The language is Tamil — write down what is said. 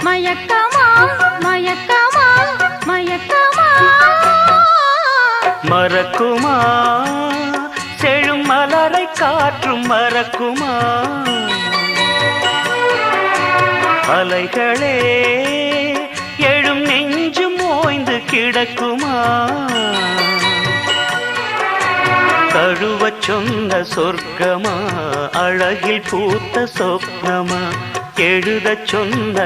மயக்கமா மயக்கமா மயக்கமா மறக்குமா செழும் மலரை காற்றும் மறக்குமா அலைகளே எழும் நெஞ்சு மோய்ந்து கிடக்குமா தழுவச் சொன்ன சொர்க்கமா அழகில் பூத்த சொப்னமா எழுதச் சொன்ன